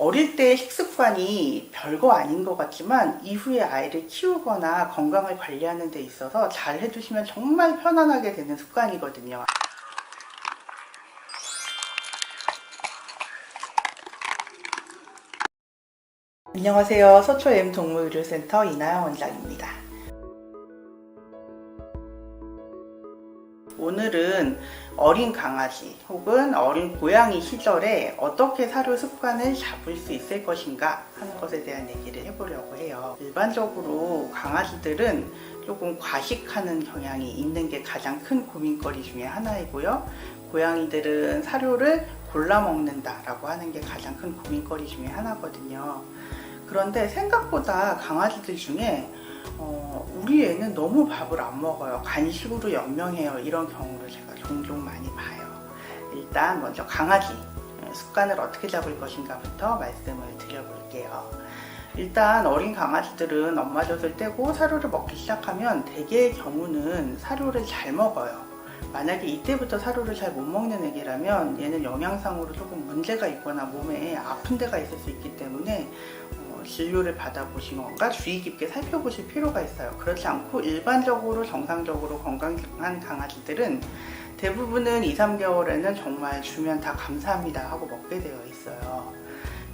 어릴 때 식습관이 별거 아닌 것 같지만 이후에 아이를 키우거나 건강을 관리하는 데 있어서 잘 해주시면 정말 편안하게 되는 습관이거든요. 안녕하세요. 서초 M동물의료센터 이나영 원장입니다. 오늘은 어린 강아지 혹은 어린 고양이 시절에 어떻게 사료 습관을 잡을 수 있을 것인가 하는 것에 대한 얘기를 해보려고 해요. 일반적으로 강아지들은 조금 과식하는 경향이 있는 게 가장 큰 고민거리 중에 하나이고요. 고양이들은 사료를 골라 먹는다라고 하는 게 가장 큰 고민거리 중에 하나거든요. 그런데 생각보다 강아지들 중에 우리 애는 너무 밥을 안 먹어요. 간식으로 연명해요. 이런 경우를 제가 종종 많이 봐요. 일단 먼저 강아지 습관을 어떻게 잡을 것인가부터 말씀을 드려볼게요. 일단 어린 강아지들은 엄마 젖을 떼고 사료를 먹기 시작하면 대개의 경우는 사료를 잘 먹어요. 만약에 이때부터 사료를 잘 못 먹는 애기라면 얘는 영양상으로 조금 문제가 있거나 몸에 아픈 데가 있을 수 있기 때문에 진료를 받아보시거나 주의 깊게 살펴보실 필요가 있어요. 그렇지 않고 일반적으로 정상적으로 건강한 강아지들은 대부분은 2-3개월에는 정말 주면 다 감사합니다 하고 먹게 되어 있어요.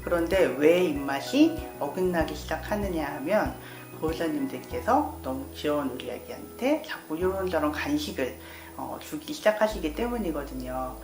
그런데 왜 입맛이 어긋나기 시작하느냐 하면 보호자님들께서 너무 귀여운 우리 아기한테 자꾸 이런저런 간식을 주기 시작하시기 때문이거든요.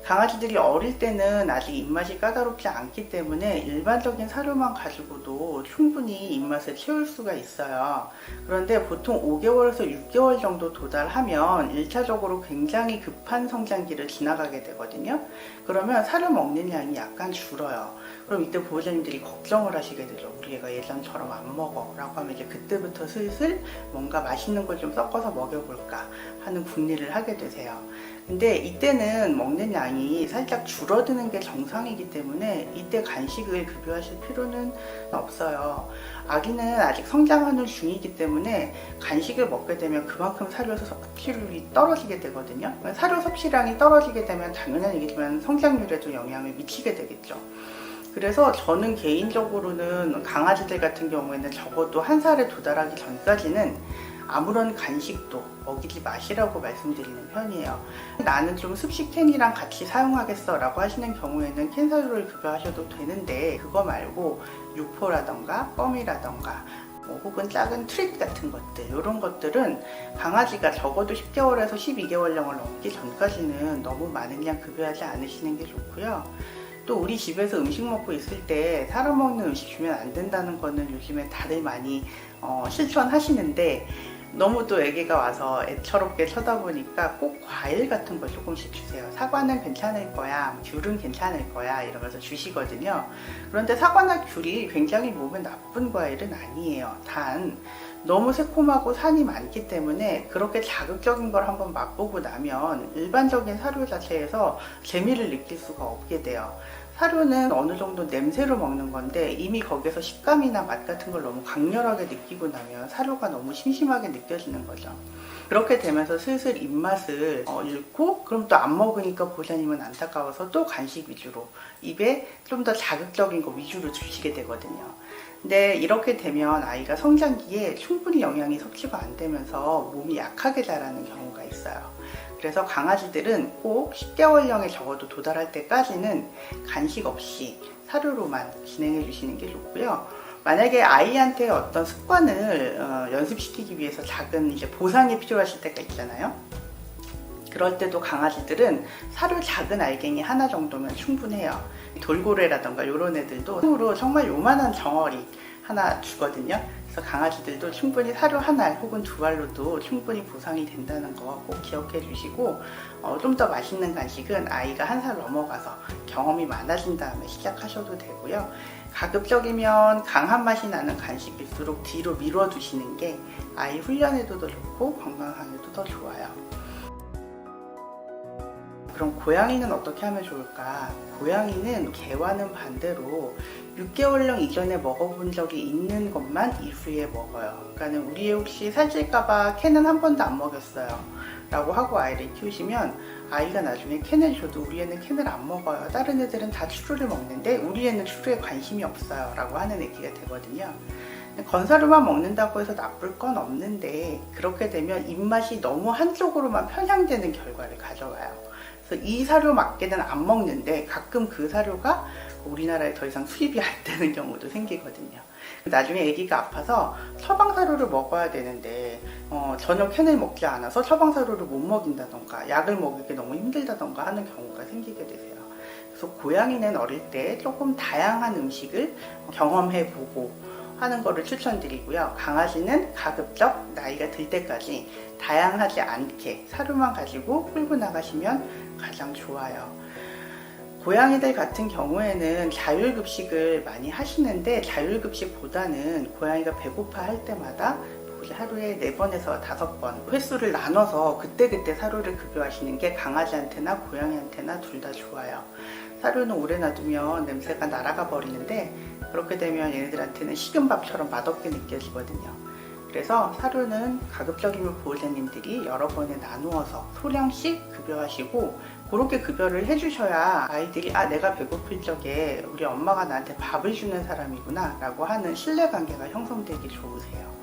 강아지들이 어릴 때는 아직 입맛이 까다롭지 않기 때문에 일반적인 사료만 가지고도 충분히 입맛을 채울 수가 있어요. 그런데 보통 5개월에서 6개월 정도 도달하면 1차적으로 굉장히 급한 성장기를 지나가게 되거든요. 그러면 사료 먹는 양이 약간 줄어요. 그럼 이때 보호자님들이 걱정을 하시게 되죠. 우리 애가 예전처럼 안 먹어 라고 하면 이제 그때부터 슬슬 뭔가 맛있는 걸 좀 섞어서 먹여볼까 하는 궁리를 하게 되세요. 근데 이때는 먹는 양이 살짝 줄어드는 게 정상이기 때문에 이때 간식을 급여하실 필요는 없어요. 아기는 아직 성장하는 중이기 때문에 간식을 먹게 되면 그만큼 사료 섭취율이 떨어지게 되거든요. 사료 섭취량이 떨어지게 되면 당연한 얘기지만 성장률에도 영향을 미치게 되겠죠. 그래서 저는 개인적으로는 강아지들 같은 경우에는 적어도 1살에 도달하기 전까지는 아무런 간식도 먹이지 마시라고 말씀드리는 편이에요. 나는 좀 습식 캔이랑 같이 사용하겠어 라고 하시는 경우에는 캔 사료를 급여하셔도 되는데 그거 말고 육포라던가 껌이라던가 혹은 작은 트릿 같은 것들 이런 것들은 강아지가 적어도 10개월에서 12개월령을 넘기 전까지는 너무 많은 양 급여하지 않으시는 게 좋고요. 또 우리 집에서 음식 먹고 있을 때 사료 먹는 음식 주면 안 된다는 거는 요즘에 다들 많이 실천하시는데 너무 또 애기가 와서 애처롭게 쳐다보니까 꼭 과일 같은 걸 조금씩 주세요. 사과는 괜찮을 거야, 귤은 괜찮을 거야 이러면서 주시거든요. 그런데 사과나 귤이 굉장히 몸에 나쁜 과일은 아니에요. 단 너무 새콤하고 산이 많기 때문에 그렇게 자극적인 걸 한번 맛보고 나면 일반적인 사료 자체에서 재미를 느낄 수가 없게 돼요. 사료는 어느 정도 냄새로 먹는 건데 이미 거기서 식감이나 맛 같은 걸 너무 강렬하게 느끼고 나면 사료가 너무 심심하게 느껴지는 거죠. 그렇게 되면서 슬슬 입맛을 잃고 그럼 또 안 먹으니까 보호자님은 안타까워서 또 간식 위주로 입에 좀 더 자극적인 거 위주로 주시게 되거든요. 근데 이렇게 되면 아이가 성장기에 충분히 영양이 섭취가 안 되면서 몸이 약하게 자라는 경우가 있어요. 그래서 강아지들은 꼭 10개월령에 적어도 도달할 때까지는 간식 없이 사료로만 진행해 주시는 게 좋고요. 만약에 아이한테 어떤 습관을 연습시키기 위해서 작은 이제 보상이 필요하실 때가 있잖아요. 그럴 때도 강아지들은 사료 작은 알갱이 하나 정도면 충분해요. 돌고래라던가 이런 애들도 손으로 정말 요만한 정어리 하나 주거든요. 그래서 강아지들도 충분히 사료 한 알 혹은 2알로도 충분히 보상이 된다는 거 꼭 기억해 주시고 좀 더 맛있는 간식은 아이가 1살 넘어가서 경험이 많아진 다음에 시작하셔도 되고요. 가급적이면 강한 맛이 나는 간식일수록 뒤로 미뤄 두시는 게 아이 훈련에도 더 좋고 건강에도 더 좋아요. 그럼 고양이는 어떻게 하면 좋을까? 고양이는 개와는 반대로 6개월령 이전에 먹어본 적이 있는 것만 이후에 먹어요. 그러니까 우리 애 혹시 살찔까봐 캔은 한 번도 안 먹였어요. 라고 하고 아이를 키우시면 아이가 나중에 캔을 줘도 우리 애는 캔을 안 먹어요. 다른 애들은 다 추루를 먹는데 우리 애는 추루에 관심이 없어요. 라고 하는 얘기가 되거든요. 건사료만 먹는다고 해서 나쁠 건 없는데 그렇게 되면 입맛이 너무 한쪽으로만 편향되는 결과를 가져와요. 그래서 이 사료밖에는 안 먹는데 가끔 그 사료가 우리나라에 더 이상 수입이 안 되는 경우도 생기거든요. 나중에 아기가 아파서 처방 사료를 먹어야 되는데 전혀 캔을 먹지 않아서 처방 사료를 못 먹인다던가 약을 먹이기 너무 힘들다던가 하는 경우가 생기게 되세요. 그래서 고양이는 어릴 때 조금 다양한 음식을 경험해보고 하는 거를 추천드리고요. 강아지는 가급적 나이가 들 때까지 다양하지 않게 사료만 가지고 끌고 나가시면 가장 좋아요. 고양이들 같은 경우에는 자율급식을 많이 하시는데 자율급식보다는 고양이가 배고파 할 때마다 하루에 4번에서 5번 횟수를 나눠서 그때그때 사료를 급여하시는 게 강아지한테나 고양이한테나 둘 다 좋아요. 사료는 오래 놔두면 냄새가 날아가 버리는데 그렇게 되면 얘네들한테는 식은 밥처럼 맛없게 느껴지거든요. 그래서 사료는 가급적이면 보호자님들이 여러 번에 나누어서 소량씩 급여하시고 그렇게 급여를 해주셔야 아이들이 내가 배고플 적에 우리 엄마가 나한테 밥을 주는 사람이구나 라고 하는 신뢰관계가 형성되기 좋으세요.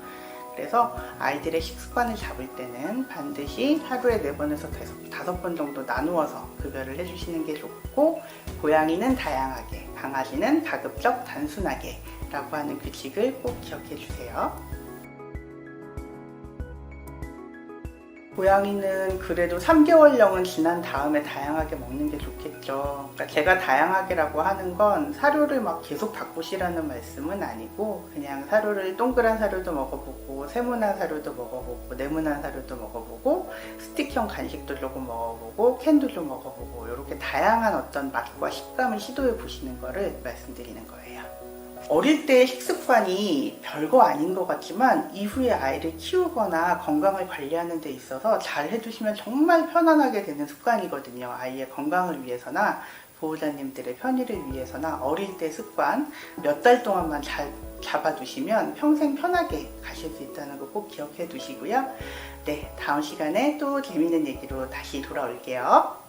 그래서 아이들의 식습관을 잡을 때는 반드시 하루에 4번에서 5번 정도 나누어서 급여를 해주시는 게 좋고 고양이는 다양하게, 강아지는 가급적 단순하게 라고 하는 규칙을 꼭 기억해 주세요. 고양이는 그래도 3개월령은 지난 다음에 다양하게 먹는 게 좋겠죠. 그러니까 제가 다양하게라고 하는 건 사료를 막 계속 바꾸시라는 말씀은 아니고 그냥 사료를 동그란 사료도 먹어보고 세모난 사료도 먹어보고 네모난 사료도 먹어보고 스틱형 간식도 조금 먹어보고 캔도 좀 먹어보고 이렇게 다양한 어떤 맛과 식감을 시도해 보시는 거를 말씀드리는 거예요. 어릴 때 식습관이 별거 아닌 것 같지만 이후에 아이를 키우거나 건강을 관리하는 데 있어서 잘 해주시면 정말 편안하게 되는 습관이거든요. 아이의 건강을 위해서나 보호자님들의 편의를 위해서나 어릴 때 습관 몇 달 동안만 잘 잡아두시면 평생 편하게 가실 수 있다는 거 꼭 기억해 두시고요. 네, 다음 시간에 또 재밌는 얘기로 다시 돌아올게요.